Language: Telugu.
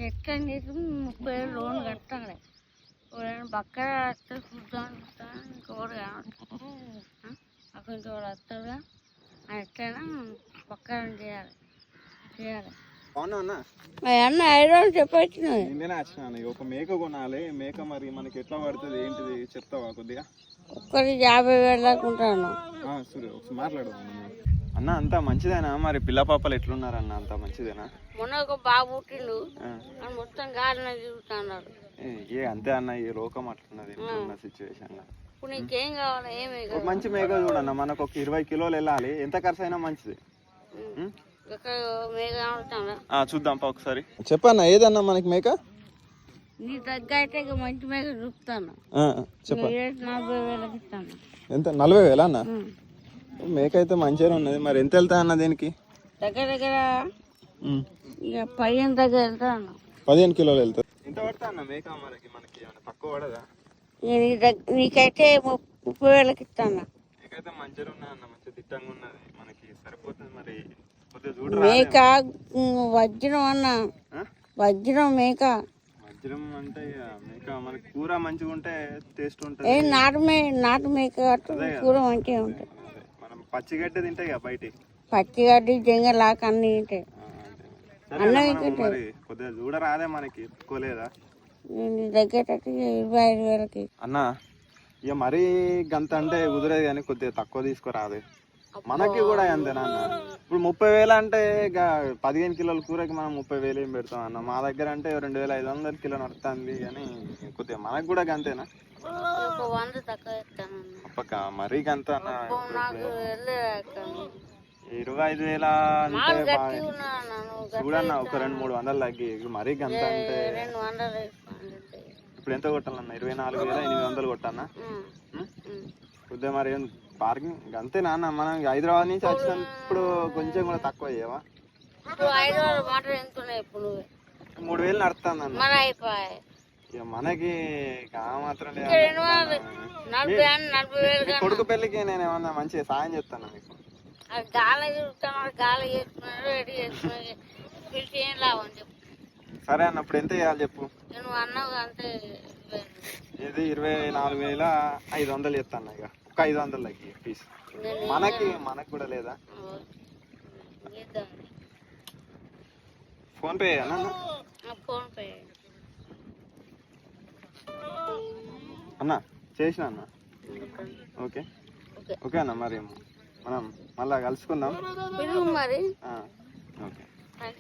ఎట్లా చేసి 30,000 లోన్ కట్టాలి. బక్కగా వస్తే చూద్దాం ఇంకోటి అక్కడ ఇంకోటి వస్తాడుగా అది ఎట్లయినా బక్కగా చేయాలి. అన్న 5 రోజులు చెప్పొచ్చినాయి. నేనే వచ్చినాను. ఒక మేక కొనాలి. మేక మరి మనకి ఎట్లా పడుతుంది ఏంటిది చెప్తావా కొద్దిగా? ఒక్కరికి 50,000 దాకా ఉంటాను. సరే ఒకసారి మాట్లాడు అన్న. అంతా మంచిదేనా? మరి పిల్ల పాపలు ఎట్లున్నారన్న? అంతా మంచిదేనా? మొన్న ఒక బాబు పుట్టిండు మొత్తం గాలిన తిరుగుతున్నాడు. అంతే అన్న, ఈ రోగం అట్లున్నది సిచ్యువేషన్ లో. ఇప్పుడు నీకేం కావాలి? ఏమి మంచి మేక చూడన్న. మనకు ఒక 20 కిలోలు వెళ్ళాలి. ఎంత ఖర్చు అయినా మంచిది. చూద్దాం ఒకసారి. చెప్పన్నా ఏదన్నా మనకి మేక నీ దగ్గర అయితే మంచి మేక చూపుతాను. చెప్ప 40,000 ఇస్తాను. ఎంత? 40,000 అన్న? మేక అయితే మంచిగా ఉన్నది. మరి ఎంత వెళ్తా అన్న దీనికి? దగ్గర దగ్గర 15 దగ్గర వెళ్తాను. 15 కిలోలు వెళ్తా. ఎంత పడతా అన్న మేక? మనకి తక్కువ పడదా? నీకైతే 30,000 ఇస్తాను. మేకైతే మంచిగా ఉన్నది అన్న, మంచిగా దిట్టంగా ఉన్నది. మనకి సరిపోతుంది. మరి మేక వజ్రం అన్న, వజ్రం మేక. వజ్రం అంటే మేక మనకి కూర మంచిగా ఉంటే టేస్ట్ ఉంటుంది. నాటు మేక కూర మంచిగా ఉంటుంది. మనం పచ్చిగడ్డి తింటాయి కదా బయట, పచ్చిగడ్డి జంగలాక అన్ని తింటాయి. మరి కొద్దిగా చూడరాదే మనకి తక్కువలేదా? దగ్గర 25,000 అన్న. ఇక మరీ గంత అంటే కుదరేది కానీ కొద్దిగా తక్కువ తీసుకురాదే. మనకి కూడా అంతేనా అన్న? ఇప్పుడు 30,000 అంటే ఇక 15 కిలోల కూరకి మనం 30,000 ఏం పెడతాం అన్న? మా దగ్గర అంటే 2,500 కిలో నడుస్తుంది. కానీ కొద్దిగా మనకు కూడా గంతేనా? అప్పక మరీ గంత అన్న. 25,000 అంటే చూడన్న, ఒక 200-300 తగ్గి. మరీ గంత అంటే ఇప్పుడు ఎంత కొట్టాలన్న? 24,800 కొట్టన్నా? కొద్దిగా మరి ఏం పార్కింగ్ అంతే నాన్న? మనం హైదరాబాద్ నుంచి వచ్చినప్పుడు కొంచెం కూడా తక్కువ అయ్యావా? 3,000 నడుస్తుంది అన్న. ఇక మనకి మాత్రం కొడుకు పెళ్ళికి నేను ఏమన్నా మంచిగా సాయం చేస్తాను మీకు. సరే అన్న, ఇప్పుడు ఎంత చేయాలి చెప్పు? ఇది 24,500 చెప్తాను. ఇక ఒక 500 తగ్గి పీస్. మనకు కూడా లేదా? ఫోన్ పే అన్న? అన్న చేసిన అన్న. ఓకే ఓకే అన్న. మరి మనం మళ్ళా కలుసుకుందాం మరి.